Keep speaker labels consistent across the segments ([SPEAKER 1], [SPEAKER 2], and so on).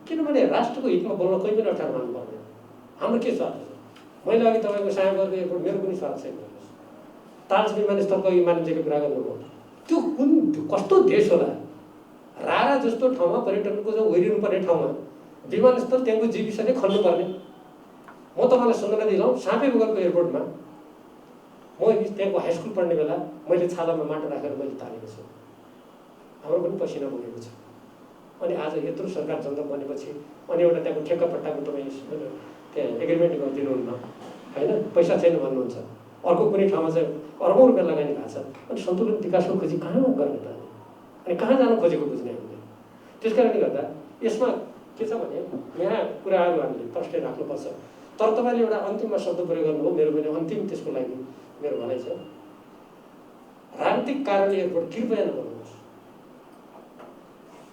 [SPEAKER 1] किनभने राष्ट्रको हितमा बोल्न कोही पनि अप्ठ्यारो मान्नु पर्दैन। हाम्रो के स्वार्थ छ? मैले अघि तपाईँको सायागरको एयरपोर्ट मेरो कुनै स्वार्थ छैन। ताज विमानस्थलको अघि मानिसको कुरा गर्नुभयो, त्यो कुन कस्तो देश होला? रारा जस्तो ठाउँमा पर्यटकको जो ओरिनु पर्ने ठाउँमा विमानस्थल त्यहाँको जीविसले खन्नुपर्ने। म तपाईँलाई सम्झना दिलाउँ, साँपेबुगरको एयरपोर्टमा म त्यहाँको हाई स्कुल पढ्ने बेला मैले छालामा माटो राखेर मैले तानेको छु। हाम्रो पनि पसिना बगेको छ। अनि आज यत्रो सरकार जनता बनेपछि अनि एउटा त्यहाँको ठेक्कापट्टाको तपाईँ त्यहाँ एग्रिमेन्ट गरिदिनुहुन्न होइन, पैसा छैन भन्नुहुन्छ। अर्को कुनै ठाउँमा चाहिँ अर्बौँ रुपियाँ लगानी भएको छ। अनि सन्तुलित विकासको खोजी कहाँ गर्ने त? अनि कहाँ जानु खोजेको बुझ्ने हामीले। त्यस कारणले गर्दा यसमा के छ भने यहाँ कुराहरू हामीले प्रश्न राख्नुपर्छ। तर तपाईँले एउटा अन्तिममा शब्द प्रयोग गर्नुभयो, मेरो पनि अन्तिम त्यसको लागि मेरो भनाइ छ, राजनीतिक कारणले एयरपोर्ट कृपया नबनाउनुहोस्।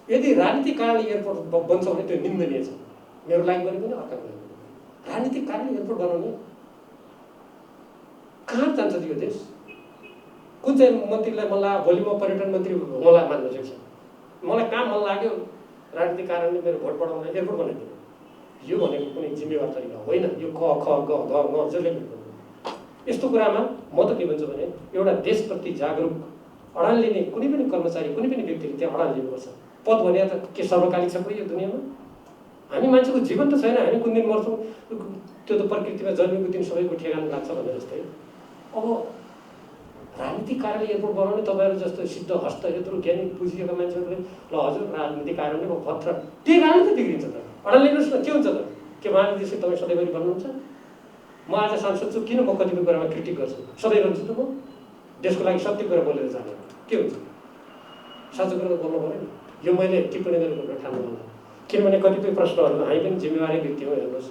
[SPEAKER 1] यदि राजनीतिक कारणले एयरपोर्ट बन्छ भने त्यो निन्दनीय छ, मेरो लागि पनि अर्काको लागि पनि। राजनीतिक कारणले एयरपोर्ट बनाउने कहाँ जान्छ यो देश? कुन चाहिँ मन्त्रीलाई मन लाग्यो भोलि म पर्यटन मन्त्री मलाई मान्न सक्छ? मलाई कहाँ मन लाग्यो राजनीतिक कारणले मेरो भोट बढाउन एयरपोर्ट बनाइदिनु, यो भनेको कुनै जिम्मेवार तरिका होइन। यो क ख ग घ ङ जसले यस्तो कुरामा म त के भन्छु भने एउटा देशप्रति जागरुक अडान लिने कुनै पनि कर्मचारी कुनै पनि व्यक्तिले त्यहाँ अडान लिनुपर्छ। पद भने त के सर्वकालिक छ कोही यो दुनियाँमा? हामी मान्छेको जीवन त छैन, हामी कुन दिन मर्छौँ त्यो त प्रकृतिमा जन्मेको दिन सबैको ठेगान लाग्छ भने जस्तै। अब राजनीतिक कारणले एयरपोर्ट बनाउने तपाईँहरू जस्तो सिद्ध हस्त यत्रो ज्ञानी बुझिएका मान्छेहरूले ल हजुर राजनीतिक कारणले पत्र त्यही कारणले त बिग्रिन्छ त। अडान लिनुहोस् न, के हुन्छ त? के महानिर्देशक तपाईँ सधैँभरि भन्नुहुन्छ? म आज सांसद छु, किन म कतिपय कुरामा क्रिटिक गर्छु? सधैँ गर्छु त म। देशको लागि सत्य कुरा बोलेर जाने के हुन्छ? साँचो कुरा त बोल्नु पऱ्यो नि। यो मैले टिप्पणी गरेको कुरा ठान्नु होला, किनभने कतिपय प्रश्नहरू हामी पनि जिम्मेवारी व्यक्ति हो। हेर्नुहोस्,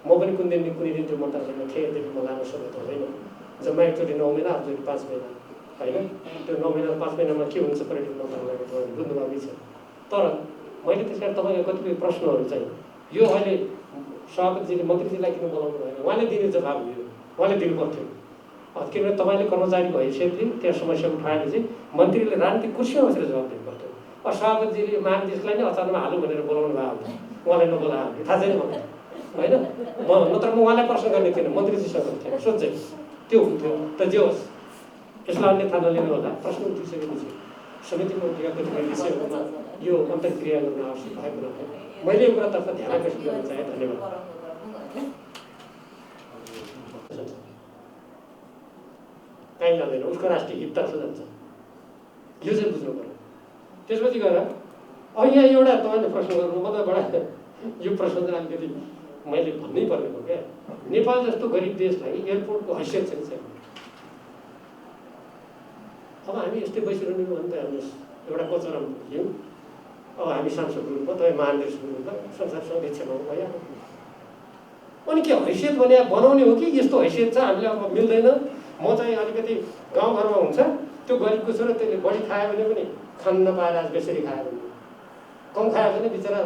[SPEAKER 1] म पनि कुनै दिन त्यो मन्त्रालयमा थिएँ, त्यति म लानु सक्ने त होइन। जम्मा एकचोटि 9 महिना, अर्कोचोटि 5 महिना होइन। त्यो 9 महिना 5 महिनामा के हुन्छ पर्यटन मन्त्रालयको तपाईँले बुझ्नु बाँकी छ। तर मैले त्यस कारण तपाईँको कतिपय प्रश्नहरू चाहिँ यो अहिले सभापतिजीले मन्त्रीजीलाई किन बोलाउनु भएन? उहाँले दिने जवाब दियो, उहाँले दिनु पर्थ्यो। किनभने तपाईँले कर्मचारीको हैसियतले त्यहाँ समस्या उठाएर चाहिँ मन्त्रीले राजनीतिक कुर्सीमा बसेर जवाब दिनु पर्थ्यो। सभापतिजीले महानिर्देशकलाई नै अचानकमा हालौँ भनेर बोलाउनु भयो भने उहाँलाई नबोलायो भने थाहा छैन मलाई होइन। नत्र म उहाँलाई प्रश्न गर्ने थिएन, मन्त्रीजीसँग थिएँ सोध्दै त्यो हुन्थ्यो। त जे होस्, यसलाई अन्यथा नलिनु होला। प्रश्न उठिसकेपछि समितिको कतिपय विषयहरूमा यो अन्तर्क्रिया गर्न आवश्यक भएको हुनाले मैले यो कुरातर्फ ध्यान आकर्षित गर्न चाहेँ। धन्यवाद। कहीँ जाँदैन, उसको राष्ट्रिय हिततर्फ जान्छ, यो चाहिँ बुझ्नु पर्यो। त्यसपछि गएर अब यहाँ एउटा तपाईँले प्रश्न गर्नु मतलब बडा यो प्रश्न चाहिँ अलिकति मैले भन्नै पर्ने हो क्या। नेपाल जस्तो गरिब देशलाई एयरपोर्टको हैसियत छैन। अब हामी यस्तै बसिरहनु भने त हेर्नुहोस्, एउटा कचरामा पुग्यौँ। अब हामी सांसद हुनुभयो, तपाईँ महानिर्देशक हुनुभयो, संसारसँग क्षमा भइहाल्यो। अनि के हैसियत भने बनाउने हो कि यस्तो हैसियत छ हामीले अब मिल्दैन? म चाहिँ अलिकति गाउँघरमा हुन्छ त्यो गरिबको छ र त्यसले बढी खायो भने पनि खान नपाएर आज बेसरी खायो भने, कम खायो भने बिचरा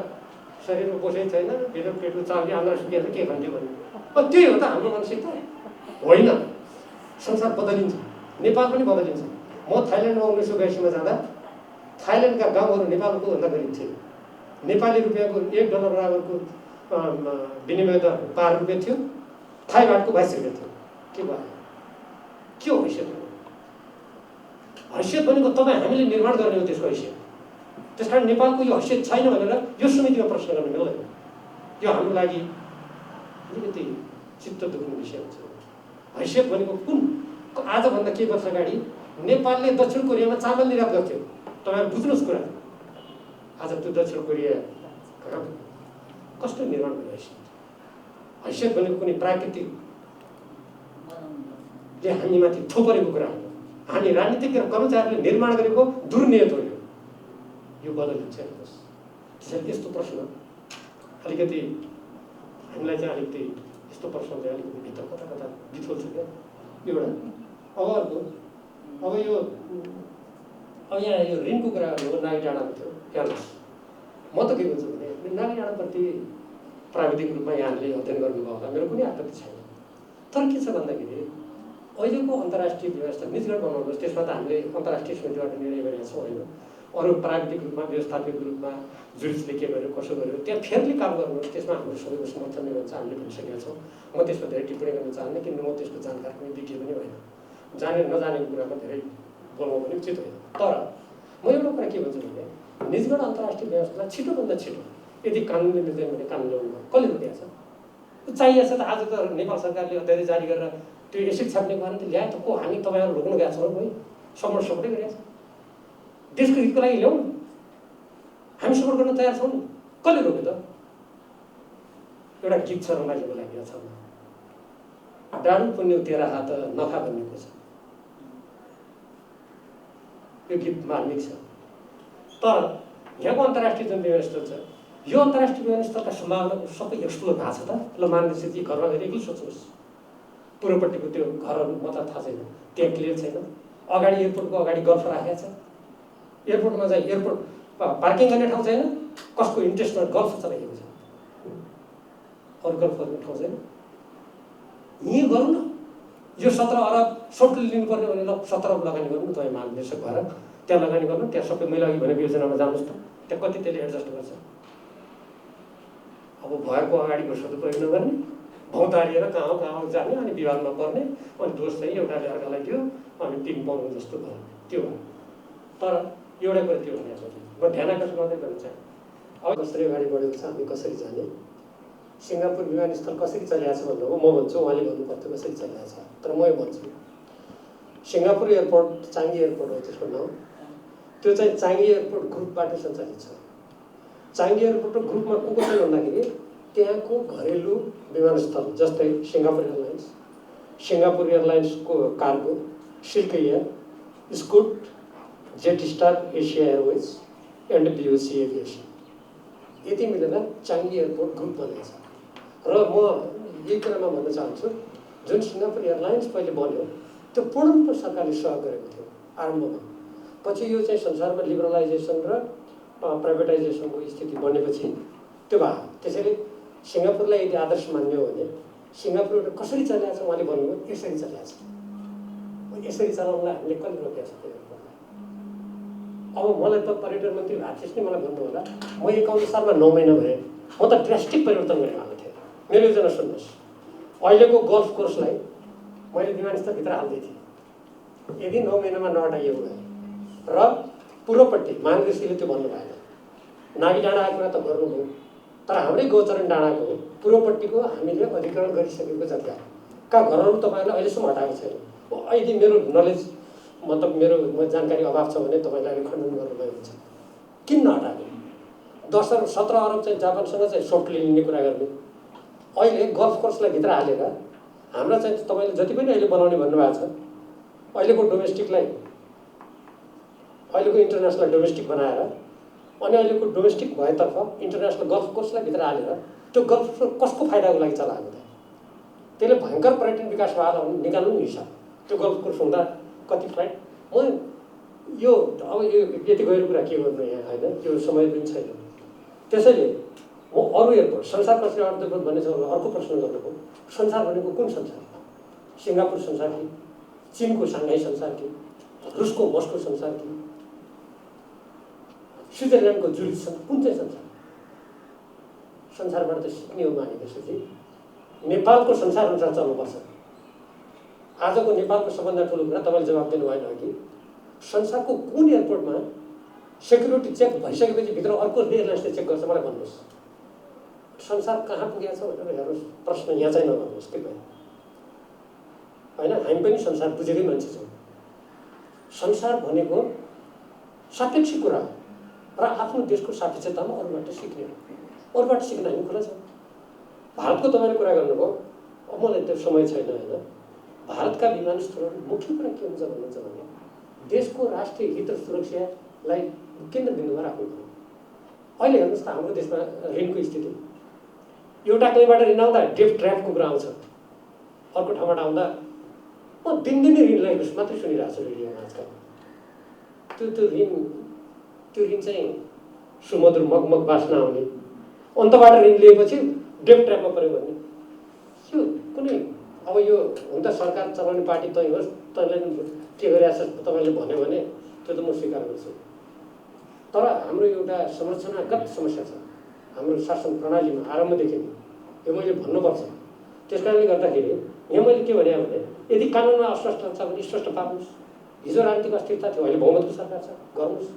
[SPEAKER 1] शरीरमा पोषै छैन, भित्र पेटको चाउली अनुहार सुकेर के खान्थ्यो भने। अब त्यही हो त हाम्रो मानसिकता होइन। संसार बदलिन्छ, नेपाल पनि बदलिन्छ। म थाइल्यान्डमा 1982 जाँदा थाइल्यान्डका गाउँहरू नेपालको भन्दा गरिब थियो। नेपाली रुपियाँको $1 बराबरको विनिमय दर 12 रुपियाँ थियो, थाई बाटको 22 रुपियाँ थियो। के भयो? के हो हैसियत? हैसियत भनेको तपाईँ हामीले निर्माण गर्ने हो त्यसको हैसियत। त्यस कारण नेपालको यो हैसियत छैन भनेर यो समितिमा प्रश्न गर्न मिल्दैन। यो हाम्रो लागि अलिकति चित्त दुख्ने विषय हुन्छ। हैसियत भनेको कुन? आजभन्दा केही वर्ष अगाडि नेपालले दक्षिण कोरियामा चामल निर्यात गर्थ्यो। तपाईँहरू बुझ्नुहोस् कुरा। आज त्यो दक्षिण कोरिया कहाँ कस्तो निर्माण गर्ने हैसियत? हैसियत भनेको कुनै प्राकृतिक जे हामीमाथि थोपरेको कुरा हो। हामी राजनीतिक कर्मचारीले निर्माण गरेको दुर्नियत हो। यो बदलिन्छ। त्यसैले यस्तो प्रश्न अलिकति हामीलाई चाहिँ अलिकति यस्तो प्रश्न चाहिँ अलिकति भित्र कता कता बिथोल्छ क्या एउटा। अब अर्को अब यहाँ यो ऋणको कुरा गर्नु नागी डाँडामा थियो। हेर्नुहोस्, म त के भन्छु भने नागी डाँडाप्रति प्राविधिक रूपमा यहाँले अध्ययन गर्नुभयो होला, मेरो कुनै आपत्ति छैन। तर के छ भन्दाखेरि अहिलेको अन्तर्राष्ट्रिय व्यवस्था निजगढ बनाउनुहोस्, त्यसमा त हामीले अन्तर्राष्ट्रिय समितिबाट निर्णय गरेका छौँ होइन। अरू प्राविधिक रूपमा व्यवस्थापिक रूपमा जुडिसले के गर्यो कसो गर्यो त्यहाँ फेरि काम गर्नुहोस्, त्यसमा हाम्रो सबैको समर्थन नै हुन्छ, हामीले भनिसकेका छौँ। म त्यसमा धेरै टिप्पणी गर्न चाहन्नँ, किनभने म त्यसको जानकार पनि विज्ञ पनि होइन, जाने नजानेको कुरामा धेरै बोल्नु पनि उचित होइन। तर म एउटा कुरा के भन्छु भने निजगढ अन्तर्राष्ट्रिय व्यवस्थालाई छिटोभन्दा छिटो यदि कानुनले मिल्दैन भने कानुन ल्याउनु कसले रोकेको छ? चाहिएको छ त आज त नेपाल सरकारले अध्यादेश जारी गरेर त्यो एसिड छाप्ने कारण त ल्याए त को? हामी तपाईँहरू रोक्नु गएको छौँ कोही सपोर्टै गरिरहेको छ। देशको हितको लागि ल्याउनु, हामी सपोर्ट गर्न तयार छौँ नि, कसले रोक्यो त? एउटा गीत छ रमाइलोको लागि छ, डाडु पुण्य तेरा हात नफा भन्नेको छ। यो गीत मार्मिक छ। तर यहाँको अन्तर्राष्ट्रिय जुन विमानस्थल छ, यो अन्तर्राष्ट्रिय विमानस्थलका सम्भावनाको सबै एक्सप्लोर भएको छ त। ल मानिसले घरमा गएर एक्लै सोच्नुहोस्, पूर्वपट्टिको त्यो घरहरू म त थाहा छैन, त्यहाँ क्लियर छैन। अगाडि एयरपोर्टको अगाडि गल्फ राखेको छ, एयरपोर्टमा चाहिँ एयरपोर्ट पार्किङ गर्ने ठाउँ छैन, कसको इन्ट्रेस्टमा गल्फ चलाइएको छ, अरू गल्फ गर्ने ठाउँ छैन। यहीँ गरौँ न, यो 17 अरब सोफ्टली लिनुपर्ने भने ल 17 अरब लगानी गर्नु तपाईँ महानिर्देशक भएर, त्यहाँ लगानी गर्नु, त्यहाँ सबै मैले अघि भनेको योजनामा जानुहोस् त, त्यहाँ कति त्यसले एडजस्ट गर्छ। अब भएको अगाडिको सदुपयोग नगर्ने, भौतारिएर कहाँ जाने, अनि विवादमा पर्ने, अनि दोष चाहिँ एउटाले अर्कालाई दियो, अनि टिम पाउनु जस्तो भयो, त्यो हो। तर एउटा कुरा त्यो भने म ध्यान आकर्षण गर्दै गर्न चाहेँ, अब कसरी अगाडि बढेको छ, हामी कसरी जाने, सिङ्गापुर विमानस्थल कसरी चलिरहेको छ भन्नुभयो, म भन्छु उहाँले भन्नुपर्थ्यो कसरी चलिरहेको छ। तर म यो भन्छु सिङ्गापुर एयरपोर्ट चाङ्गी एयरपोर्ट हो त्यसको नाम, त्यो चाहिँ चाङ्गी एयरपोर्ट ग्रुपबाट सञ्चालित छ। चाङ्गी एयरपोर्ट ग्रुपमा को छ भन्दाखेरि त्यहाँको घरेलु विमानस्थल जस्तै सिङ्गापुर एयरलाइन्सको cargo, silk air, scoot, jet star, Asia airways and BOC aviation, यति मिलेर चाङ्गी एयरपोर्ट ग्रुप बनेको छ। र म यही कुरामा भन्न चाहन्छु, जुन सिङ्गापुर एयरलाइन्स पहिले बन्यो त्यो पूर्ण सरकारले सहयोग गरेको थियो आरम्भमा। पछि यो चाहिँ संसारमा लिबरलाइजेसन र प्राइभेटाइजेसनको स्थिति बनेपछि त्यो भयो। त्यसैले सिङ्गापुरलाई यदि आदर्श मान्यो भने सिङ्गापुर कसरी चलिरहेको छ उहाँले भन्नुभयो यसरी चलिरहेको छ। यसरी चलाउनलाई हामीले कहिले रोकेको छ त्यो एयरपोर्टलाई? अब मलाई त पर्यटन मन्त्री राजेश नै मलाई भन्नु होला, म 51 सालमा 9 महिना भएँ, म त ड्रास्टिक परिवर्तन गर्ने भएको थिएँ। मेरो योजना सुन्नुहोस्, अहिलेको गल्फ कोर्सलाई मैले विमानस्थलभित्र हाल्दै थिएँ यदि 9 महिनामा नहटाइएको भए, र पूर्वपट्टि महानिर्देशकले त्यो भन्नु भएन। नागी डाँडा आएको कुरा त गर्नुभयो, तर हाम्रै गोचरण डाँडाको पूर्वपट्टिको हामीले अधिग्रहण गरिसकेको जग्गाका घरहरू तपाईँहरूले अहिलेसम्म हटाएको छैन। यदि मेरो नलेज मतलब मेरो जानकारी अभाव छ भने तपाईँलाई खण्डन गर्नुभयो हुन्छ। किन नहटाएको? 10 अरब 17 अरब चाहिँ जापानसँग चाहिँ सोफ्टली लिने कुरा गर्ने, अहिले गल्फ कोर्सलाई भित्र हालेर हाम्रा चाहिँ तपाईँले जति पनि अहिले बनाउने भन्नुभएको छ, अहिलेको डोमेस्टिकलाई अहिलेको इन्टरनेसनल डोमेस्टिक बनाएर अनि अहिलेको डोमेस्टिक भएतर्फ इन्टरनेसनल गल्फ कोर्सलाई भित्र हालेर त्यो गल्फ कसको फाइदाको लागि चलाएको त? त्यसले भयङ्कर पर्यटन विकास भएर निकाल्नु नि हिसाब। त्यो गल्फ कोर्स हुँदा कति फ्लाइट, म यो अब यो यति गएर कुरा के गर्नु यहाँ होइन, त्यो समय पनि छैन। त्यसैले म अरू एयरपोर्ट संसार कसरी अर्थव्यवस्था भन्ने छ अर्को प्रश्न गर्नुको, संसार भनेको कुन संसार? सिङ्गापुर संसार कि, चिनको साङ्घाई संसार कि, रुसको मस्को संसार कि, स्विजरल्यान्डको जुरिच कुन चाहिँ संसार? संसारबाट त सिक्ने हो मानिसजी। नेपालको संसार अनुसार चल्नुपर्छ। आजको नेपालको सबभन्दा ठुलो कुरा तपाईँले जवाब दिनु भएन कि संसारको कुन एयरपोर्टमा सेक्युरिटी चेक भइसकेपछि भित्र अर्को एयरलाइन्सले चेक गर्छ मलाई भन्नुहोस्। संसार कहाँ पुगेको छ भनेर हेर्नुहोस्, प्रश्न यहाँ चाहिँ नगर्नुहोस् कृपया। होइन, हामी पनि संसार बुझेकै मान्छे छौँ। संसार भनेको सापेक्षिक कुरा हो र आफ्नो देशको सापेक्षतामा अरूबाट सिक्ने हो। अरूबाट सिक्न हामी खुला छौँ। भारतको तपाईँले कुरा गर्नुभयो, अब मलाई त्यो समय छैन होइन। भारतका विमानस्थलहरू मुख्य कुरा के हुन्छ भन्नुहुन्छ भने देशको राष्ट्रिय हित र सुरक्षालाई केन्द्रबिन्दुमा राख्नु। अहिले हेर्नुहोस् त हाम्रो देशमा ऋणको स्थिति, एउटा कहीँबाट ऋण आउँदा डेप ट्र्यापको कुरा आउँछ, अर्को ठाउँबाट आउँदा म दिनदिनै ऋण लिएको मात्रै सुनिरहेको छु रेडियोमा आजकल। त्यो ऋण चाहिँ सुमधुर मगमग बास्ना आउने, अन्तबाट ऋण लिएपछि डेप ट्र्यापमा पऱ्यो भने यो कुनै अब यो हुन त सरकार चलाउने पार्टी तै होस्, तैँले के गरिरहेको छ तपाईँले भन्यो भने त्यो त म स्वीकार गर्छु। तर हाम्रो एउटा संरचनागत समस्या छ हाम्रो शासन प्रणालीमा आरम्भदेखि नै, यो मैले भन्नुपर्छ। त्यस कारणले गर्दाखेरि यहाँ मैले के भने यदि कानुनमा अस्पष्टता छ भने स्पष्ट पार्नुहोस्। हिजो राजनीतिक अस्थिरता थियो, अहिले बहुमतको सरकार छ, गर्नुहोस्।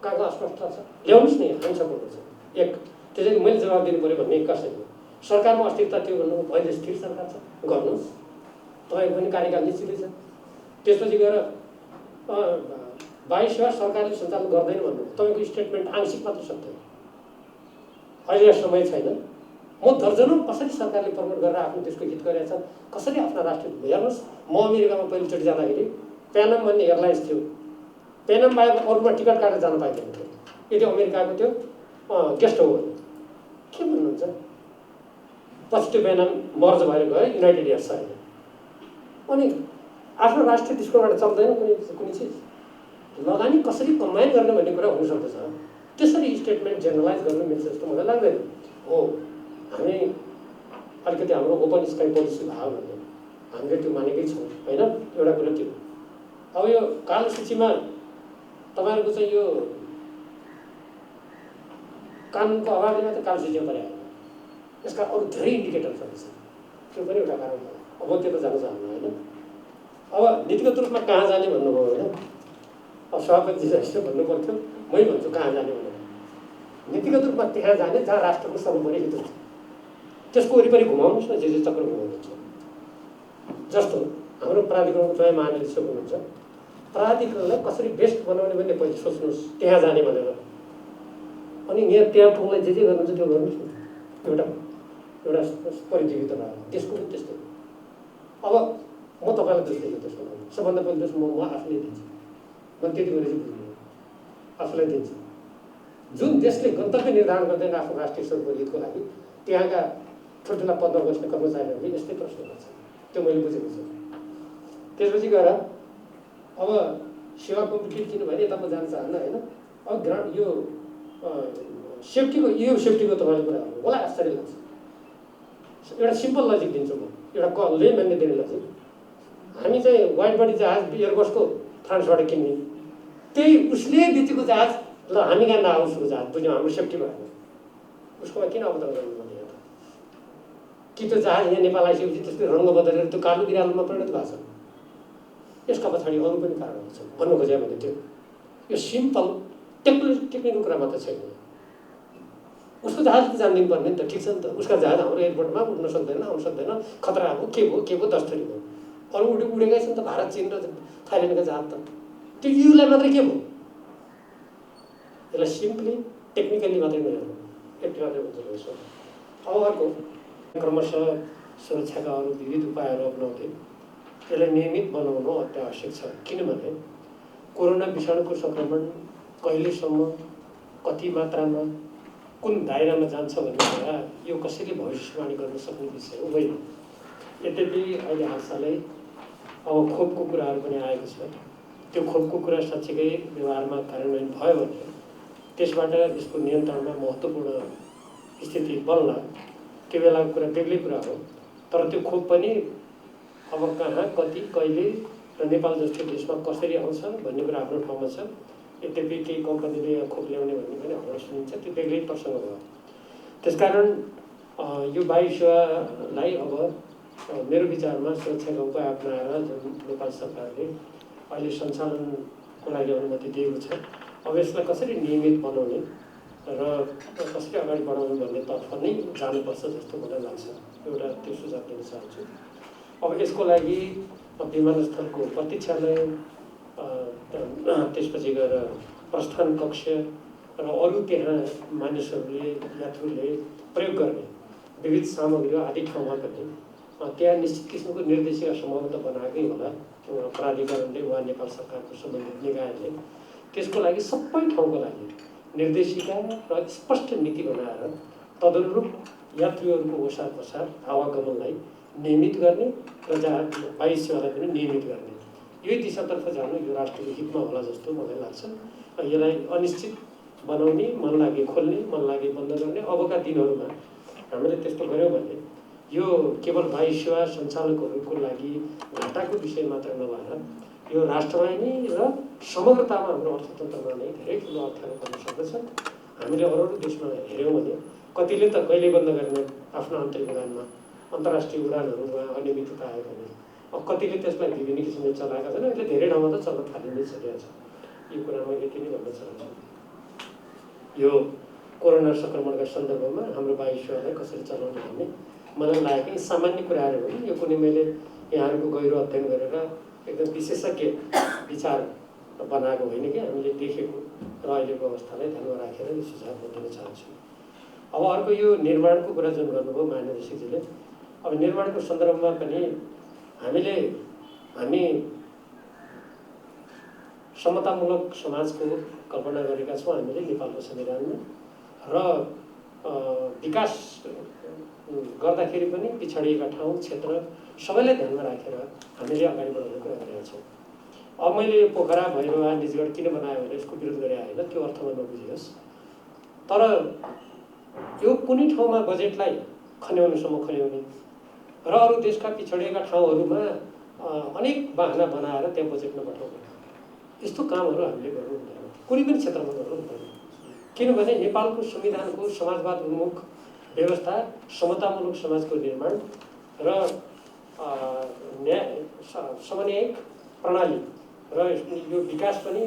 [SPEAKER 1] कहाँको अस्पष्टता छ ल्याउनुहोस् न, हामी सपोर्ट छ। एक त्यसैले मैले जवाब दिनु पऱ्यो भन्ने कसैले सरकारमा अस्थिरता थियो भन्नु, अहिले स्थिर सरकार छ, गर्नुहोस्। तपाईँको पनि कार्यकाल निश्चितै छ। त्यसपछि गएर 22 वर्ष सरकारले सञ्चालन गर्दैन भन्नु, तपाईँको स्टेटमेन्ट आंशिक मात्र सत्य हो। अहिले समय छैन। म दर्जनौं कसरी सरकारले प्रमोट गरेर आफ्नो देशको हित गरेका छन्, कसरी आफ्ना राष्ट्रिय हेर्नुहोस्। म अमेरिकामा पहिलोचोटि जाँदाखेरि प्यानम भन्ने एयरलाइन्स थियो, प्यानम बाहेक अरूमा टिकट काटेर जान पाइँदैन थियो। यदि अमेरिकाको त्यो गेस्ट हो भने के भन्नुहुन्छ? पछि त्यो प्यानम मर्ज भएर गयो, युनाइटेड एयर्स अहिले। अनि आफ्नो राष्ट्रिय दृष्टिकोणबाट चल्दैन कुनै चिज। लगानी कसरी कम्बाइन गर्ने भन्ने कुरा हुन सक्दछ। त्यसरी स्टेटमेन्ट जेनरलाइज गर्न मिल्छ जस्तो मलाई लाग्दैन। हो, हामी अलिकति हाम्रो ओपन स्काई पोलिसी भयो भने हामीले त्यो मानेकै छौँ होइन। एउटा कुरा त्यो। अब यो कालो सूचीमा तपाईँहरूको चाहिँ यो कानुनको अभावले मात्रै कालो सूचीमा परे होइन, यसका अरू धेरै इन्डिकेटरहरू छन्। त्यो पनि एउटा कारण हो। अब त्यो त जान चाहन्न होइन। अब नीतिगत रूपमा कहाँ जाने भन्नुभयो होइन। अब सभापति जस्तो भन्नु पर्थ्यो, मै भन्छु कहाँ जाने भनेर। नीतिगत रूपमा त्यहाँ जाने जहाँ राष्ट्रको सर्वोपरि हित हुन्छ, त्यसको वरिपरि घुमाउनुहोस् न, जे चक्र घुमाउनुहुन्छ। जस्तो हाम्रो प्राधिकरणको स्वयं महानिर्देशक हुनुहुन्छ, प्राधिकरणलाई कसरी बेस्ट बनाउने भन्ने पहिले सोच्नुहोस्, त्यहाँ जाने भनेर। अनि यहाँ त्यहाँ पुग्नलाई जे गर्नुहुन्छ त्यो गर्नुहोस् न। एउटा प्रतियोगिता भयो, देशको पनि त्यस्तै। अब म तपाईँलाई दोष दिन्छु त्यसको लागि, सबभन्दा पहिलो दोष म आफूले दिन्छु। म त्यति बेला चाहिँ बुझ्नु आफूलाई दिन्छु। जुन देशले गन्तव्य निर्धारण गर्दैन आफ्नो राष्ट्रिय सर्वोपरि हितको लागि, त्यहाँका ठुल्ठुला पदमा बस्ने कर्मचारीहरूले यस्तै प्रश्न गर्छ। त्यो मैले बुझेको छु। त्यसपछि गएर अब सेवा कम्पिटेटिभ किनभने यता म जान चाहन्न होइन। अब यो सेफ्टीको तपाईँले कुरा गर्नु मलाई आश्चर्य लाग्छ। एउटा सिम्पल लजिक दिन्छु म, एउटा लेमनले दिने लजिक। हामी चाहिँ वाइड बडी जहाज एयरबसको फ्रान्सबाट किन्ने, त्यही उसले बेचेको जहाज ल हामी कहाँ नआओस् उसको जहाज, बुझ्यौँ। हाम्रो सेफ्टी भएन, उसकोमा किन अवधान गर्नु पर्ने? कि त्यो जहाज यहाँ नेपाल आइसकेपछि त्यसको रङ्ग बदलेर त्यो कालो बिरालोमा परिणत भएको छ। यसका पछाडि अरू पनि कारणहरू छन्। भन्नु खोजेँ भने त्यो यो सिम्पल टेक्निकल कुरा मात्र छैन। उसको जहाज त जानिदिनु पर्ने नि त, ठिक छ नि त। उसका जहाज हाम्रो एयरपोर्टमा उड्न सक्दैन, आउन सक्दैन, खतरा हो, के भयो दस्तरी भयो। अरू उडेकै छ नि त, भारत, चीन र थाइल्यान्डका जहाज त। त्यो युलाई मात्रै के भयो? यसलाई सिम्पली टेक्निकली मात्रै नहेर्नु, यति मात्रै हुन्छ रहेछ। अब अर्को क्रमशः सुरक्षाका अरू विविध उपायहरू अपनाउँदै यसलाई नियमित बनाउनु अत्यावश्यक छ। किनभने कोरोना विषाणुको सङ्क्रमण कहिलेसम्म, कति मात्रामा, कुन दायरामा जान्छ भन्ने कुरा यो कसैले भविष्यवाणी गर्न सक्ने विषय हुँदैन। यद्यपि अहिले हालसालै अब खोपको कुराहरू पनि आएको छ। त्यो खोपको कुरा साँच्चीकै व्यवहारमा कार्यान्वयन भयो भने त्यसबाट यसको नियन्त्रणमा महत्त्वपूर्ण स्थिति बन्ला। त्यो बेलाको कुरा बेग्लै कुरा हो। तर त्यो खोप पनि अब कहाँ, कति, कहिले र नेपाल जस्तो देशमा कसरी आउँछ भन्ने कुरा आफ्नो ठाउँमा छ। यद्यपि केही कम्पनीले खोप ल्याउने भन्ने पनि हाम्रो सुनिन्छ, त्यो बेग्लै प्रसङ्ग भयो। त्यसकारण यो वायु सेवालाई अब मेरो विचारमा सुरक्षाका उपाय अपनाएर जुन नेपाल सरकारले अहिले सञ्चालनको लागि अनुमति दिएको छ, अब यसलाई कसरी नियमित बनाउने र कसरी अगाडि बढाउनु भन्ने तर्फ नै जानुपर्छ जस्तो मलाई लाग्छ। एउटा त्यो सुझाव दिन चाहन्छु। अब यसको लागि विमानस्थलको प्रतीक्षालय, त्यसपछि गएर प्रस्थान कक्ष र अरू त्यहाँ मानिसहरूले, यात्रुले प्रयोग गर्ने विविध सामग्री आदि ठाउँमा पनि त्यहाँ निश्चित किसिमको निर्देशिका सम्भवतः बनाएकै होला प्राधिकरणले वा नेपाल सरकारको सम्बन्धित निकायले। त्यसको लागि सबै ठाउँको लागि निर्देशिका र स्पष्ट नीति बनाएर तदनुरूप यात्रीहरूको ओसार पसार आवागमनलाई नियमित गर्ने र वायु सेवालाई पनि नियमित गर्ने, यही दिशातर्फ जानु यो राष्ट्रको हितमा होला जस्तो मलाई लाग्छ। यसलाई अनिश्चित बनाउने, मन लागे खोल्ने, मन लागे बन्द गर्ने अबका दिनहरूमा हामीले त्यस्तो गऱ्यौँ भने यो केवल वायु सेवा सञ्चालकहरूको लागि घाटाको विषय मात्र नभएर यो राष्ट्रलाई नै र समग्रतामा हाम्रो अर्थतन्त्रमा नै धेरै ठुलो अप्ठ्यारो पर्न सक्दछ। हामीले अरू देशमा हेऱ्यौँ भने कतिले त कहिले बन्द गर्ने आफ्नो आन्तरिक उडानमा अन्तर्राष्ट्रिय उडानहरूमा अनियमितता आयो भने अब कतिले त्यसलाई विभिन्न किसिमले चलाएका छन्। अहिले धेरै ठाउँमा त चल्न थालिँदै सकेको छ। यो कुरा मैले यति नै भन्न चाहन्छु। यो कोरोना सङ्क्रमणका सन्दर्भमा हाम्रो वायुसेवालाई कसरी चलाउने भन्ने मलाई लागेको सामान्य कुराहरू हुन्। यो कुनै मैले यहाँहरूको गहिरो अध्ययन गरेर एकदम विशेषज्ञ विचार बनाएको होइन कि हामीले देखेको र अहिलेको अवस्थालाई ध्यानमा राखेर यो सुझाव म दिन चाहन्छु। अब अर्को यो निर्माणको कुरा जुन गर्नुभयो महानिर्देशकजीले, अब निर्माणको सन्दर्भमा पनि हामी समतामूलक समाजको कल्पना गरेका छौँ हामीले नेपालको संविधानमा र विकास गर्दाखेरि पनि पिछडिएका ठाउँ क्षेत्र सबैलाई ध्यानमा राखेर हामीले अगाडि बढाउने कुरा गरेका छौँ। अब मैले पोखरा भैरवा निजगढ किन बनायो भने यसको विरोध गरे होइन, त्यो अर्थमा नबुझियोस्। तर यो कुनै ठाउँमा बजेटलाई खन्याउनेसम्म खन्याउने र अरू देशका पिछडिएका ठाउँहरूमा अनेक बाहना बनाएर त्यहाँ बजेट नपठाउने यस्तो कामहरू हामीले गर्नु हुँदैन, कुनै पनि क्षेत्रमा गर्नु हुँदैन। किनभने नेपालको संविधानको समाजवाद उन्मुख व्यवस्था, समतामूलक समाजको निर्माण र समन्वयिक प्रणाली र यो विकास पनि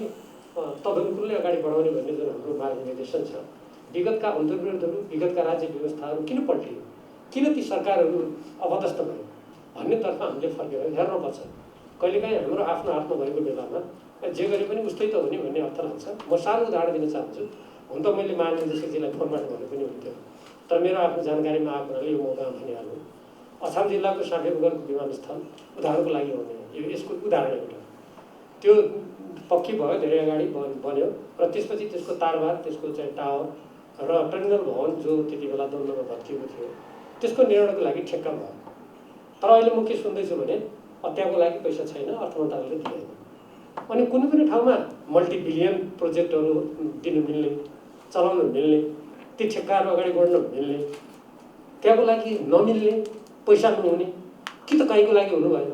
[SPEAKER 1] तदनुकूलले अगाडि बढाउने भन्ने जुन हाम्रो मार्गनिर्देशन छ, विगतका अन्तर्विरोधहरू, विगतका राज्य व्यवस्थाहरू किन पल्टियो, किन ती सरकारहरू अपदस्थ भए भन्नेतर्फ हामीले फर्केर हेर्नुपर्छ। कहिलेकाहीँ हाम्रो आफ्नो हातमा भएको बेलामा जे गरे पनि उस्तै त हो नि भन्ने अर्थ लाग्छ। म सानो उदाहरण दिन चाहन्छु। हुन त मैले महानिर्देशकजीलाई फोनबाट भने पनि हुन्थ्यो, तर मेरो आफ्नो जानकारीमा आएको हुनाले यो मौका भनिहाल्नु। अछाम जिल्लाको साँखेबुङको विमानस्थल उदाहरणको लागि हो भने यो यसको उदाहरण एउटा त्यो पक्की भयो, धेरै अगाडि बन्यो र त्यसपछि त्यसको तारबार, त्यसको चाहिँ टावर र टर्मिनल भवन जो त्यति बेला द्वन्द्वमा भत्किएको थियो त्यसको निर्माणको लागि ठेक्का भयो। तर अहिले म के सुन्दैछु भने त्यहाँको लागि पैसा छैन, अर्थ मन्त्रालयले दिँदैन। अनि कुनै पनि ठाउँमा मल्टिबिलियन प्रोजेक्टहरू दिनु मिल्ने, चलाउन मिल्ने, ती ठेक्काहरू अगाडि बढ्न मिल्ने, त्यहाँको लागि नमिल्ने, पैसा नहुने कि त कहीँको लागि हुनु भएन।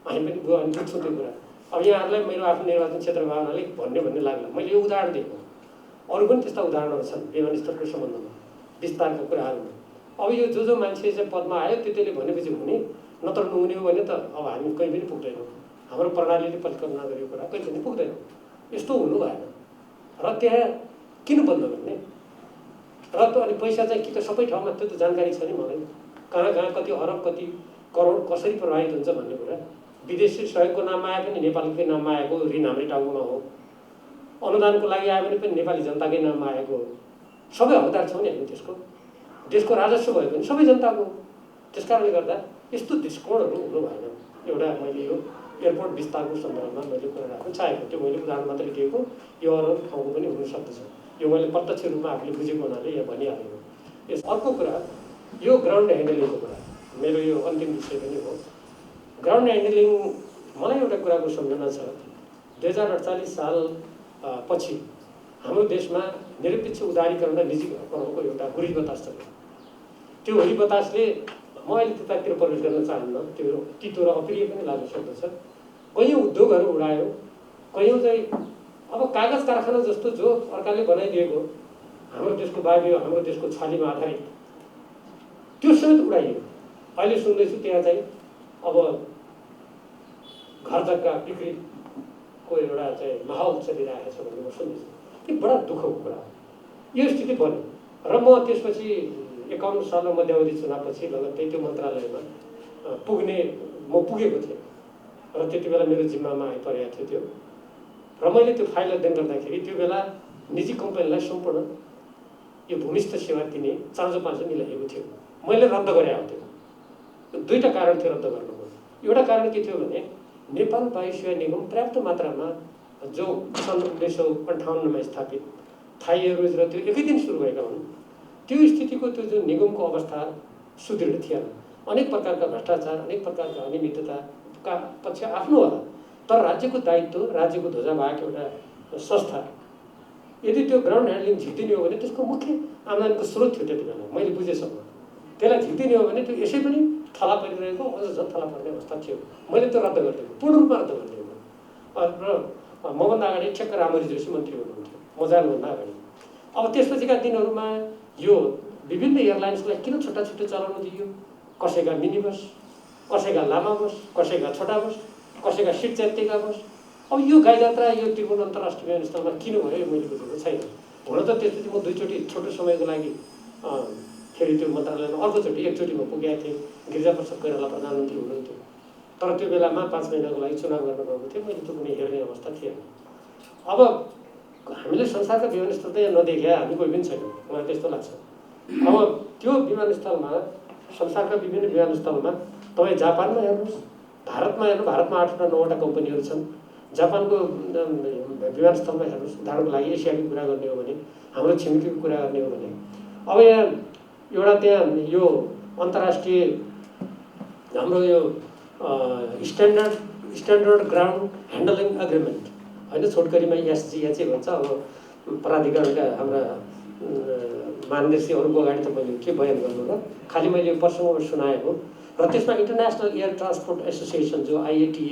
[SPEAKER 1] हामी पनि बुझ्छौँ त्यो कुरा। अब यहाँहरूलाई मेरो आफ्नो निर्वाचन क्षेत्र भयो हुनाले भन्ने लाग्ला, मैले यो उदाहरण दिएको। अरू पनि त्यस्ता उदाहरणहरू छन् विमानस्थलको सम्बन्धमा, विस्तारका कुराहरूमा। अब यो जो मान्छे चाहिँ पदमा आयो त्यसले भनेपछि हुने, नत्र नहुने हो भने त अब हामी कहीँ पनि पुग्दैनौँ। हाम्रो प्रणालीले परिकल्पना गरेको कुरा कहीँ पनि पुग्दैनौँ। यस्तो हुनु भएन। र त्यहाँ किन बन्द गर्ने र त अनि पैसा चाहिँ कि त सबै ठाउँमा त्यो त जानकारी छ नि मलाई, कहाँ कहाँ कति अरब कति करोड कसरी प्रभावित हुन्छ भन्ने कुरा। विदेशी सहयोगको नाममा आए पनि नेपालकै नाममा आएको ऋण हाम्रै टाउकोमा हो, अनुदानको लागि आयो भने पनि नेपाली जनताकै नाममा आएको हो। सबै हकदार छौँ नि हामी त्यसको। देशको राजस्व भयो भने सबै जनताको। त्यस कारणले गर्दा यस्तो दृष्टिकोणहरू हुनु भएन। एउटा मैले यो एयरपोर्ट विस्तारको सन्दर्भमा मैले कुरा राख्न चाहेको, त्यो मैले उदाहरण मात्रै दिएको, यो अरू ठाउँको पनि हुनसक्दछ। यो मैले प्रत्यक्ष रूपमा आफूले बुझेको हुनाले यहाँ भनिहालेको। यस अर्को कुरा यो ग्राउन्ड ह्यान्डलिङको कुरा, मेरो यो अन्तिम विषय पनि हो। ग्राउन्ड ह्यान्डलिङ मलाई एउटा कुराको सम्झना छ। 2048 साल पछि हाम्रो देशमा निरपेक्ष उदारीकरण र निजीकरणको एउटा हुरी बतास चल्यो। त्यो हुरी बतासले, म अहिले त्यतातिर प्रवेश गर्न चाहन्न, त्यो तितो र अप्रिय पनि लाग्न सक्दछ। कयौँ उद्योगहरू उडायो, कयौँ चाहिँ अब कागज कारखाना जस्तो जो अर्काले बनाइदिएको हाम्रो देशको वायु, हाम्रो देशको छालीमा आधारित, त्यो समेत उडाइयो। अहिले सुन्दैछु त्यहाँ चाहिँ अब घर जग्गा बिक्रीको एउटा चाहिँ माहौल चलिरहेको छ भन्ने म सुन्दैछु। यो बडा दुःखको कुरा हो। यो स्थिति बन्यो र म त्यसपछि 51 सालमा मध्यावधि चुनावपछि लगत्तै त्यो मन्त्रालयमा म पुगेको थिएँ र त्यति बेला मेरो जिम्मामा आइपरेको थियो त्यो। र मैले त्यो फाइल अध्ययन गर्दाखेरि त्यो बेला निजी कम्पनीलाई सम्पूर्ण यो भूमिस्थ सेवा दिने चाँजो पाँचो मिलाइएको थियो। मैले रद्द गरे हो त्यो। दुईवटा कारण थियो रद्द गर्नुको। एउटा कारण के थियो भने नेपाल वायु सेवा निगम पर्याप्त मात्रामा जो सन् 1958मा स्थापित थाई एयरवेज र त्यो एकै दिन सुरु भएका हुन्, त्यो स्थितिको त्यो जुन निगमको अवस्था सुदृढ थिएन। अनेक प्रकारका भ्रष्टाचार, अनेक प्रकारका अनियमितताका पक्ष आफ्नो होला, तर राज्यको दायित्व, राज्यको ध्वजा भएको एउटा संस्था यदि त्यो ग्राउन्ड ह्यान्डलिङ झिक्दिने हो भने त्यसको मुख्य आम्दानीको स्रोत थियो त्यति बेला मैले बुझेसम्म। त्यसलाई झिक्दिने हो भने त्यो यसै पनि थला परिरहेको, अझ झन् थला पर्ने अवस्था थियो। मैले त्यो रद्द गरिदिएको, पूर्ण रूपमा रद्द गरिदिएको। र मभन्दा अगाडि ठ्याक्क रामरी जोशी मन्त्री हुनुहुन्थ्यो म जानुभन्दा अगाडि। अब त्यसपछिका दिनहरूमा यो विभिन्न एयरलाइन्सलाई किन छुट्टा छुट्टै चलाउन दियो? कसैका मिनी बस, कसैका लामा बस, कसैका छोटा बस, कसैका सिट च्यातिएका बस। अब यो गाईजात्रा यो त्रिभुवन अन्तर्राष्ट्रिय विमानस्थलमा किन भयो मैले बुझेको छैन। हुन त त्यसपछि म दुईचोटि छोटो समयको लागि फेरि त्यो मन्त्रालयमा अर्कोचोटि एकचोटि म पुगेको थिएँ। गिरिजाप्रसाद कोइराला प्रधानमन्त्री हुनुहुन्थ्यो, तर त्यो बेलामा 5 महिनाको लागि चुनाव गर्न गएको थियो। मैले त्यो कुनै हेर्ने अवस्था थिएन। अब हामीले संसारका विमानस्थल त यहाँ नदेखे हामी कोही पनि छैनौँ, मलाई त्यस्तो लाग्छ। अब त्यो विमानस्थलमा संसारका विभिन्न विमानस्थलमा तपाईँ जापानमा हेर्नुहोस्, भारतमा हेर्नु, भारतमा 8 वा 9 कम्पनीहरू छन्। जापानको विमानस्थलमा हेर्नुहोस्, उदाहरणको लागि एसियाको कुरा गर्ने हो भने, हाम्रो छिमेकीको कुरा गर्ने हो भने, अब यहाँ एउटा त्यहाँ यो अन्तर्राष्ट्रिय हाम्रो यो स्ट्यान्डर्ड ग्राउन्ड ह्यान्डलिङ एग्रिमेन्ट होइन, छोटकरीमा एसजिएच भन्छ। अब प्राधिकरणका हाम्रा महानिर्देशकहरूको अगाडि त मैले के बयान गर्नु र खालि मैले प्रसङ्गमा सुनाएको। र त्यसमा इन्टरनेसनल एयर ट्रान्सपोर्ट एसोसिएसन जो IATA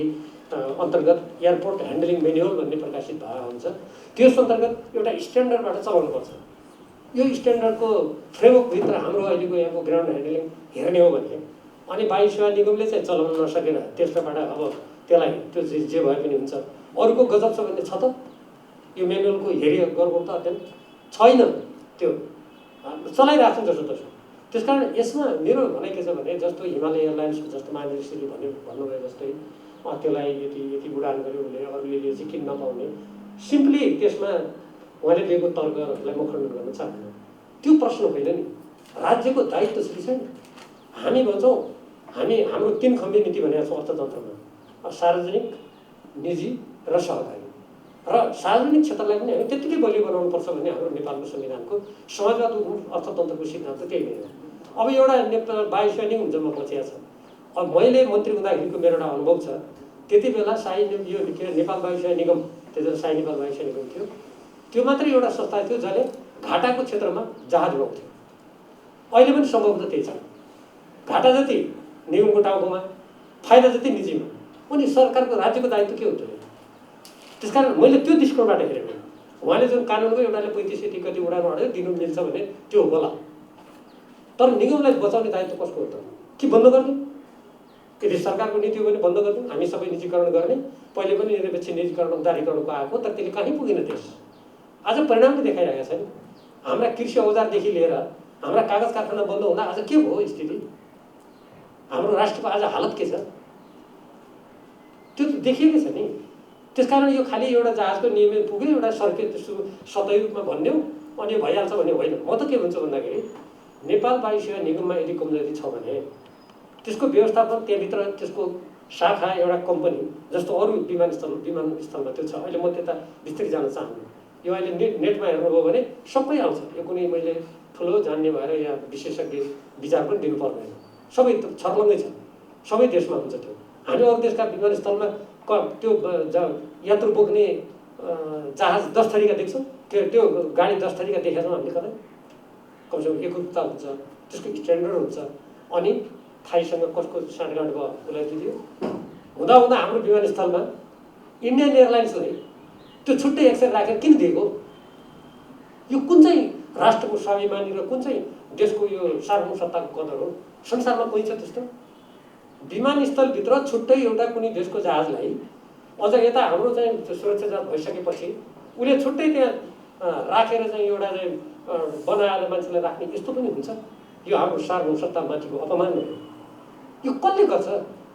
[SPEAKER 1] अन्तर्गत एयरपोर्ट ह्यान्डलिङ मेन्युअल भन्ने प्रकाशित भएको हुन्छ। त्यस अन्तर्गत एउटा स्ट्यान्डर्डबाट चलाउनुपर्छ। यो स्ट्यान्डर्डको फ्रेमवर्कभित्र हाम्रो अहिलेको यहाँको ग्राउन्ड ह्यान्डलिङ हेर्ने हो भने अनि वायु सेवा निगमले चाहिँ चलाउन नसकेर त्यसबाट अब त्यसलाई त्यो जे भए पनि हुन्छ। अरूको गजब छ भने छ त यो मेनुअलको हेरि गर्नु त अध्ययन छैन, त्यो चलाइरहेको छ जसो तसो। त्यसकारण यसमा मेरो भनाइ के छ भने जस्तो हिमालय एयरलाइन्स जस्तो महानिर्देशकले भन्नुभयो जस्तै त्यसलाई यति उडान गर्यो भने अरूले चाहिँ किन नपाउने, सिम्पली त्यसमा उहाँले दिएको तर्कलाई म खण्डन गर्न चाहन्छु। त्यो प्रश्न होइन नि, राज्यको दायित्व चाहिँ छैन। हामी भन्छौँ हाम्रो 3 खम्बे नीति भनेको छौँ अर्थतन्त्रमा, सार्वजनिक, निजी र सहकारी। र सार्वजनिक क्षेत्रलाई पनि हामी त्यत्तिकै बलियो बनाउनुपर्छ भन्ने हाम्रो नेपालको संविधानको समाजवाद अर्थतन्त्रको सिद्धान्त त्यही नै हो। अब एउटा नेपाल वायु सेवा निगम जम्मा बचिया छ। अब मैले मन्त्री हुँदाखेरिको मेरो एउटा अनुभव छ, त्यति बेला यो के नेपाल वायु सेवा निगम, त्यति बेला शाही नेपाल वायु सेवा निगम थियो। त्यो मात्रै एउटा संस्था थियो जसले घाटाको क्षेत्रमा जहाज उडाउँथ्यो। अहिले पनि सम्भवतः त्यही छ। घाटा जति निगमको टाउकोमा, फाइदा जति निजीमा। अनि सरकारको राज्यको दायित्व के हुन्छ? त्यसकारण मैले त्यो दृष्टिकोणबाट हेरेको। उहाँले जुन कानुनको एउटाले 35 कति उडान अड्यो दिनु मिल्छ भने त्यो होला, तर निगमलाई बचाउने दायित्व कसको हो त? कि बन्द गर्ने? यदि सरकारको नीति हो भने बन्द गरिदिउँ, हामी सबै निजीकरण गर्ने। पहिले पनि निरपेक्ष निजीकरण उदारीकरणको आएको, तर त्यसले कहीँ पुगेन देश। आज परिणामले देखाइरहेको छ नि। हाम्रा कृषि औजारदेखि लिएर हाम्रा कागज कारखाना बन्द हुँदा आज के भयो स्थिति? हाम्रो राष्ट्रको आज हालत के छ? त्यो देखिएकै छ नि। त्यसकारण यो खालि एउटा जहाजको नियमित पुग्यो, एउटा सतही रूपमा भनिदेऊ अनि भइहाल्छ भन्ने होइन। म त के भन्छ भन्दाखेरि नेपाल वायु सेवा निगममा यदि कमजोरी छ भने त्यसको व्यवस्थापन, त्यहाँभित्र त्यसको शाखा एउटा कम्पनी जस्तो अरू विमानस्थलमा त्यो छ। अहिले म त्यता विस्तृत जान चाहन्छु। यो अहिले नेटमा हेर्नुभयो भने सबै आउँछ। यो कुनै मैले ठुलो जान्ने भएर यहाँ विशेषज्ञ विचार पनि दिनु पर्दैन। सबै छर्लङ्गै छ, सबै देशमा हुन्छ त्यो। हामी अरू देशका विमानस्थलमा त्यो यात्रु बोक्ने जहाज 10 थरीका देख्छौँ, त्यो गाडी 10 थरीका देखेका छौँ हामीले कतै? कमसेकम एकरूपता हुन्छ, त्यसको स्ट्यान्डर्ड हुन्छ। अनि थाईसँग कसको साँठगाँठ भयो उसलाई दियो। हुँदा हाम्रो विमानस्थलमा इन्डियन एयरलाइन्सलाई त्यो छुट्टै एक्सेल राखेर किन दिएको? यो कुन चाहिँ राष्ट्रको स्वाभिमानी र कुन चाहिँ देशको यो सार्वभौम सत्ताको कदर हो? संसारमा कोही छ त्यस्तो? विमानस्थलभित्र छुट्टै एउटा कुनै देशको जहाजलाई अझ यता हाम्रो चाहिँ सुरक्षा जाँच भइसकेपछि उसले छुट्टै त्यहाँ राखेर चाहिँ एउटा चाहिँ बनाएर मान्छेलाई राख्ने यस्तो पनि हुन्छ? यो हाम्रो सार्वभौम सत्तामाथिको अपमान हो। यो कसले गर्छ?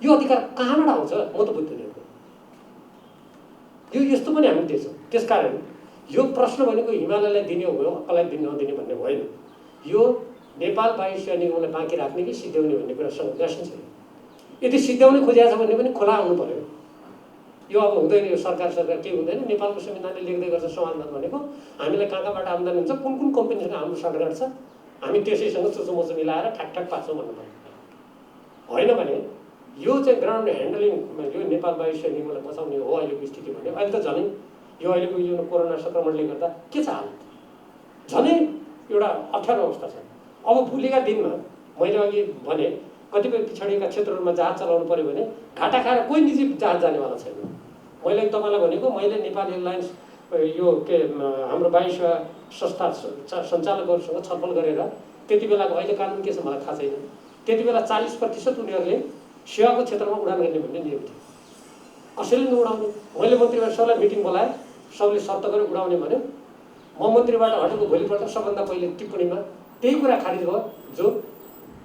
[SPEAKER 1] यो अधिकार कहाँबाट आउँछ? म त बुझ्दैन। यो यस्तो पनि हामी देश हो। त्यसकारण यो प्रश्न भनेको हिमालयलाई दिने हो, अक्कलाई नदिने भन्ने होइन। यो नेपाल वायु सेवा निगमलाई बाँकी राख्ने कि सिद्ध्याउने भन्ने कुरा संघर्ष छ। यदि सिद्ध्याउने खोजिएको छ भने पनि खुला आउनु पर्यो। यो अब हुँदैन, यो सरकार केही हुँदैन। नेपालको संविधानले लेख्दै गर्छ समाजवाद भनेको हामीलाई कहाँबाट आम्दानी हुन्छ, कुन कुन कम्पनीसँग हाम्रो साँठगाँठ छ, हामी त्यसैसँग चुचोमोचो मिलाएर ठ्याक पार्छौँ भन्नु पर्यो। होइन भने यो चाहिँ ग्राउन्ड ह्यान्डलिङ यो नेपाल वायु सेवा निगमलाई बचाउने हो अहिलेको स्थिति भने। अहिले त झनै यो अहिलेको यो कोरोना संक्रमणले गर्दा के छ हाल? झनै एउटा अप्ठ्यारो अवस्था छ। अब भोलिका दिनमा मैले अघि भने कतिपय पिछडिएका क्षेत्रहरूमा जहाज चलाउनु पर्यो भने घाटा खाएर कोही निजी जहाज जानेवाला छैन। मैले तपाईँलाई भनेको मैले नेपाल एयरलाइन्स यो के हाम्रो वायु सेवा संस्था सञ्चालकहरूसँग छलफल गरेर त्यति बेलाको अहिले कानुन के छ मलाई थाहा छैन, त्यति बेला 40% उनीहरूले सेवाको क्षेत्रमा उडान गर्ने भन्ने नियम थियो। कसैले नउडाउने। मैले मन्त्रीबाट सबैलाई मिटिङ बोलाएँ, सबले शर्त गरेर उडाउने भन्यो। म मन्त्रीबाट हटेको भोलिपल्ट सबभन्दा पहिले टिप्पणीमा त्यही कुरा खारिज भयो जो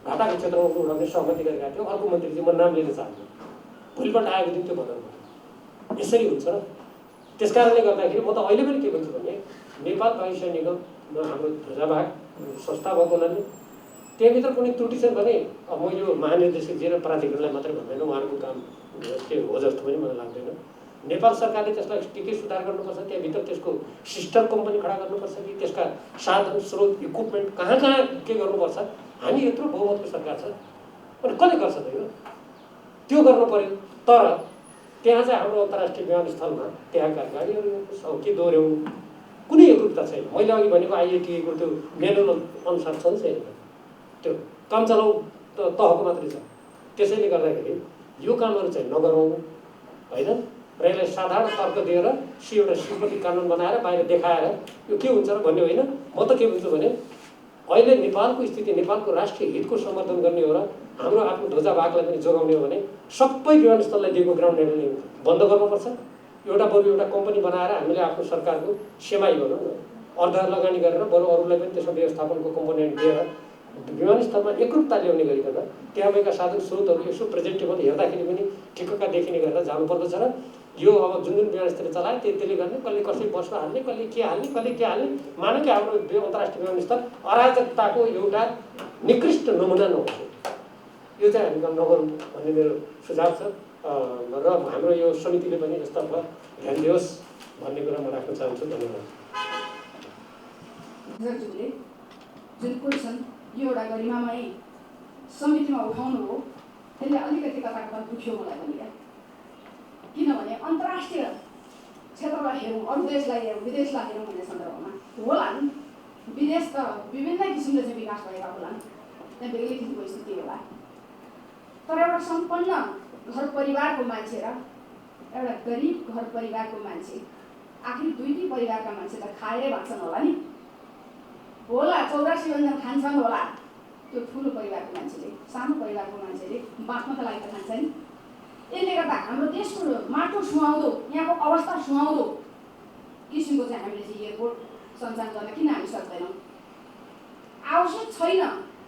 [SPEAKER 1] घाटाको क्षेत्रमा उडाउने सहमति गरेका थियो। अर्को मन्त्रीले म नाम लिन चाहन्छु, भोलिपल्ट आएको दिन त्यो बनाउनु पर्यो। यसरी हुन्छ र त्यस कारणले गर्दाखेरि म त अहिले पनि के भन्छु भने नेपाल वायु सेवा निगममा हाम्रो ध्वजावाहक संस्था भएको हुनाले त्यहाँभित्र कुनै त्रुटि छन् भने म यो महानिर्देशक जी र प्राधिकरणलाई मात्रै भन्दैन, उहाँहरूको काम के हो जस्तो पनि मलाई लाग्दैन। नेपाल सरकारले त्यसलाई के सुधार गर्नुपर्छ, त्यहाँभित्र त्यसको सिस्टर कम्पनी खडा गर्नुपर्छ कि त्यसका साधन स्रोत इक्विपमेन्ट कहाँ के गर्नुपर्छ। हामी यत्रो बहुमतको सरकार छ अनि कसले गर्छ त यो, त्यो गर्नु पर्यो। तर त्यहाँ चाहिँ हाम्रो अन्तर्राष्ट्रिय विमानस्थलमा त्यहाँका गाडीहरू के दोहोऱ्याउनु कुनै एकरूपता छैन। मैले अघि भनेको आइएटीको त्यो मेनुअल अनुसार छ नि छैन, त्यो काम चलाउ तहको मात्रै छ। त्यसैले गर्दाखेरि यो कामहरू चाहिँ नगरौँ होइन, र यसलाई साधारण तर्क दिएर एउटा स्वीकृति कानुन बनाएर बाहिर देखाएर यो के हुन्छ र भन्ने होइन। म त के भन्छु भने अहिले नेपालको स्थिति नेपालको राष्ट्रिय हितको समर्थन गर्ने हो र हाम्रो आफ्नो ध्वजावाहकलाई पनि जोगाउने हो भने सबै विमानस्थललाई दिएको ग्राउन्ड ह्यान्डलिङ बन्द गर्नुपर्छ। एउटा बरु एउटा कम्पनी बनाएर हामीले आफ्नो सरकारको सेवाई भनौँ न अर्ध लगानी गरेर बरु अरूलाई पनि त्यसको व्यवस्थापनको कम्पोनेन्ट दिएर विमानस्थलमा एकरूपता ल्याउने गरिकन त्यहाँ भएका साधन स्रोतहरू यसो प्रेजेन्टेबल हेर्दाखेरि पनि ठिक्कका देखिने गरेर जानुपर्दछ। र यो अब जुन विमानस्थल चलाए त्यसले गर्ने कसले कसै बस्न हाल्ने, कसले के हाल्ने मानौ कि हाम्रो अन्तर्राष्ट्रिय विमानस्थल अराजकताको एउटा निकृष्ट नमुना नहोस्, यो चाहिँ हामी काम नगरौँ भन्ने मेरो सुझाव छ। र हाम्रो यो समितिले पनि यसतर्फ ध्यान दियोस् भन्ने कुरा म राख्न चाहन्छु। धन्यवाद।
[SPEAKER 2] जुन क्वेसन यो एउटा गरिमामय समितिमा उठाउनु हो त्यसले अलिकति कता कता दुख्यो मलाई पनि क्या। किनभने अन्तर्राष्ट्रिय क्षेत्रलाई हेरौँ, अरू देशलाई हेरौँ, विदेशलाई हेरौँ भन्ने सन्दर्भमा होलान्, विदेश त विभिन्न किसिमले चाहिँ विकास भएका होलान्, त्यहाँ बेग्लै किसिमको स्थिति होला। तर एउटा सम्पन्न घर परिवारको मान्छे र एउटा गरिब घर परिवारको मान्छे आखिर दुईटै परिवारका मान्छे त खाएरै बाँच्छन् होला नि, होला 84 व्यञ्जन खान्छन् होला। त्यो ठुलो परिवारको मान्छेले सानो परिवारको मान्छेले बाँच्नको लागि त खान्छ नि। यसले गर्दा हाम्रो देशको माटो सुहाउँदो, यहाँको अवस्था सुहाउँदो किसिमको चाहिँ हामीले चाहिँ एयरपोर्ट सञ्चालन गर्न किन हामी सक्दैनौँ? आवश्यक छैन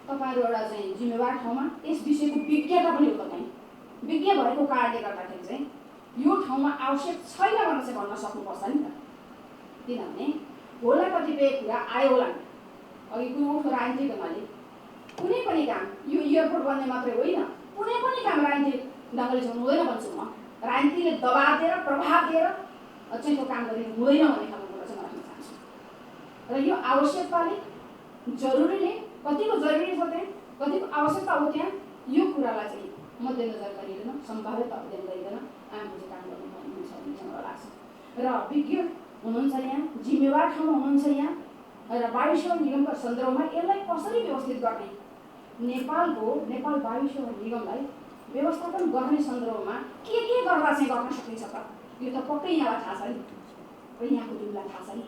[SPEAKER 2] तपाईँहरू एउटा चाहिँ जिम्मेवार ठाउँमा यस विषयको विज्ञता पनि हो तपाईँ, विज्ञ भएको कारणले गर्दाखेरि चाहिँ यो ठाउँमा आवश्यक छैन भनेर चाहिँ भन्न सक्नुपर्छ नि त। किनभने होला कतिपय कुरा आयो होला, अघि कुरो राजनीतिक हुनाले कुनै पनि काम यो एयरपोर्ट बन्ने मात्रै होइन, कुनै पनि काम राजनीतिक ढङ्गले चाहिँ हुँदैन भन्छु म। राजनीतिले दबाब दिएर प्रभाव दिएर चाहिँ त्यो काम गरिनु हुँदैन भन्ने खालको कुरा चाहिँ म राख्न चाहन्छु। र यो आवश्यकताले जरुरीले कतिको जरुरी छ त्यहाँ, कतिको आवश्यकता हो त्यहाँ, यो कुरालाई चाहिँ मध्यनजर गरिकन सम्भाव्यत अध्ययन गरिकन आफूले काम गर्नुपर्ने हुन्छ भन्ने चाहिँ मलाई लाग्छ। र विज्ञ हुनुहुन्छ यहाँ, जिम्मेवार ठाउँमा हुनुहुन्छ यहाँ, र वायु सेवा निगमको सन्दर्भमा यसलाई कसरी व्यवस्थित गर्ने, नेपाल वायु सेवा निगमलाई व्यवस्थापन गर्ने सन्दर्भमा के गर्दा चाहिँ गर्न सकिन्छ त? यो त पक्कै यहाँलाई थाहा छ नि, यहाँको टिमलाई थाहा छ नि।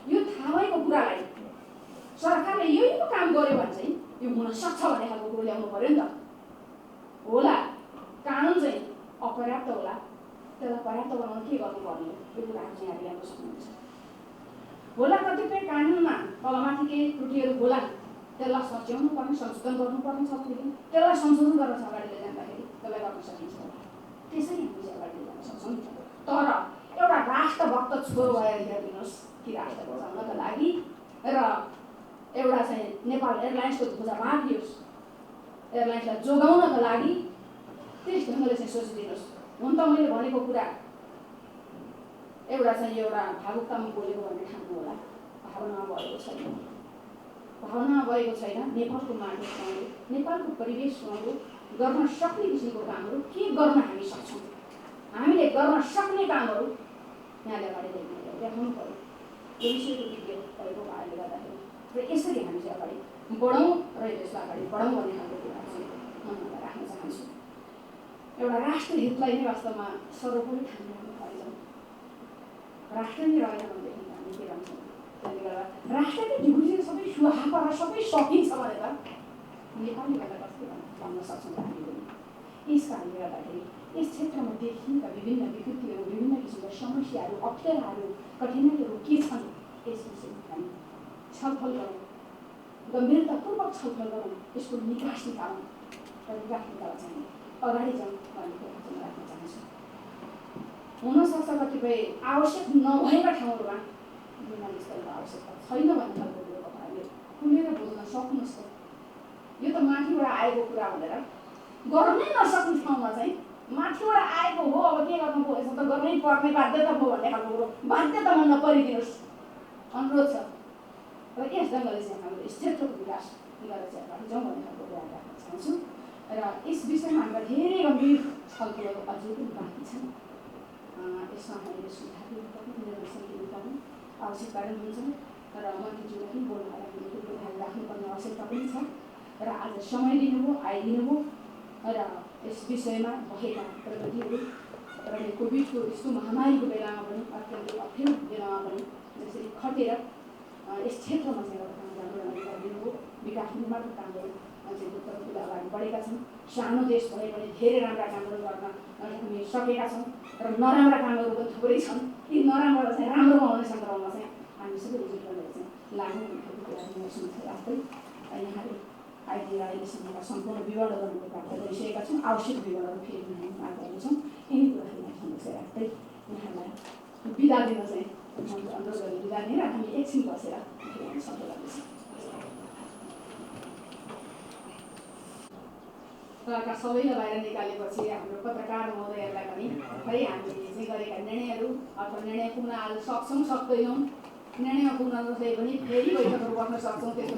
[SPEAKER 2] यो थाहा भएको कुरालाई सरकारले यही पो काम गर्यो भने चाहिँ यो हुन सक्छ भन्ने खालको कुरो ल्याउनु पर्यो नि त। होला कानुन चाहिँ अपर्याप्त होला, त्यसलाई पर्याप्त बनाउन के गर्नुपर्ने हो, यो कुराहरू चाहिँ यहाँले ल्याउन सक्नुहुन्छ। होला कतिपय कानुनमा तलमाथि केही त्रुटिहरू होला, त्यसलाई सच्याउनु पर्ने, संशोधन गर्नुपर्ने छ भने त्यसलाई संशोधन गरेर चाहिँ अगाडि लैजाँदाखेरि त्यसलाई गर्न सकिन्छ होला। त्यसरी हामी चाहिँ अगाडि लैजान सक्छौँ नि त। तर एउटा राष्ट्रभक्त छोरो भएर हेरिदिनुहोस् कि राष्ट्र बचाउनका लागि र एउटा चाहिँ नेपाल एयरलाइन्सको ध्वजावाहक लियोस्, एयरलाइन्सलाई जोगाउनका लागि त्यस ढङ्गले चाहिँ सोचिदिनुहोस्। हुन त मैले भनेको कुरा एउटा चाहिँ एउटा भावुकतामा बोलेको भन्ने ठान्नु होला, भावनामा भएको छैन, भावनामा भएको छैन। नेपालको माटो सुहाउँदो, नेपालको परिवेश सुहाउँदो गर्न सक्ने किसिमको कामहरू के गर्न हामी सक्छौँ, हामीले गर्न सक्ने कामहरू यहाँले अगाडि देखाउनु पऱ्यो। यो विषयको विज्ञ भएको कारणले गर्दाखेरि र यसरी हामी चाहिँ अगाडि बढौँ र यसलाई अगाडि बढौँ भन्ने खालको कुरा चाहिँ म राख्न चाहन्छु। एउटा राष्ट्रहितलाई नै वास्तवमा सर्वोपरि ठानिरहनु पर्छ। राष्ट्र नै रहेन भनेदेखि हामी के गर्छौँ? त्यसले गर्दा राष्ट्रकै ढिकुरीले सबै सुहाएको र सबै सकिन्छ भनेर नेपाली भन्दा कस्तो भन्न सक्छौँ हामीले। यस कारणले गर्दाखेरि यस क्षेत्रमा देखिएका विभिन्न विकृतिहरू, विभिन्न किसिमका समस्याहरू, अप्ठ्याराहरू, कठिनाइहरू के छन् यस विषयमा हामी छलफल गरौँ, गम्भीरतापूर्वक छलफल गरौँ, यसको निकास निकालौँ र निकास निकालेर चाहिँ अगाडि जाउँ भन्ने कुरा चाहिँ राख्न चाहन्छु। हुनसक्छ कतिपय आवश्यक नभएका ठाउँहरूमा विमानस्थलको आवश्यकता छैन भन्ने खालको कुरो तपाईँहरूले खुलेर बोल्न सक्नुहोस् त। यो त माथिबाट आएको कुरा भनेर गर्नै नसक्ने ठाउँमा चाहिँ माथिबाट आएको हो, अब के गर्नु पो यसो त गर्नै पर्ने बाध्यता भयो भन्ने खालको कुरो बाध्यतामा नपरिदिनुहोस्, अनुरोध छ। र यस ढङ्गले चाहिँ हाम्रो यस क्षेत्रको विकास गरेर चाहिँ अगाडि जाउँ भन्ने खालको कुरा राख्न चाहन्छु। र यस विषयमा हामीलाई धेरै गम्भीर छलफलहरू अझै पनि बाँकी छन्। यसमा हामीले सुधार पनि आवश्यकता पनि हुन्छ र मन्त्रीज्यूले पनि बोल्नु हामीले त्यो ध्यान राख्नुपर्ने आवश्यकता पनि छ। र आज समय दिनुभयो, आइदिनुभयो र यस विषयमा भएका प्रगतिहरू र कोभिडको यस्तो महामारीको बेलामा पनि अत्यन्तै अप्ठ्यारो बेलामा पनि जसरी खटेर यस क्षेत्रमा चाहिँ एउटा काम राम्रो गरिदिनुभयो। विकास निर्माणको कामहरू चाहिँ उत्तरतिर अगाडि बढेका छन्। सानो देश भए पनि धेरै राम्रा कामहरू गर्न हामी सकेका छौँ र नराम्रा कामहरू पनि थुप्रै छन्। यी नराम्रोबाट चाहिँ राम्रोमा आउने सन्दर्भमा चाहिँ हामी सबै एकजुट गरेर चाहिँ लागु हुने खालको कुराहरू महसुस राख्दै यहाँले अहिलेसम्मका सम्पूर्ण विवरणहरू हामीले प्राप्त गरिसकेका छौँ। आवश्यक विवरणहरू फेरि हामी माग गर्नेछौँ। यिनी कुराहरूलाई ध्यान राख्दै यहाँलाई बिदा दिन चाहिँ अनुरोध गरेर बिदा दिएर हामी एकछिन बसेर फेरि सफल गर्नेछौँ। सरकार सबैलाई बाहिर निकालेपछि हाम्रो पत्रकार महोदयहरूलाई पनि खै हामीले चाहिँ गरेका निर्णयहरू अथवा निर्णय पुग्न आज सक्छौँ सक्दैनौँ, निर्णय पुग्न नसके पनि फेरि बैठकहरू बस्न सक्छौँ, त्यसको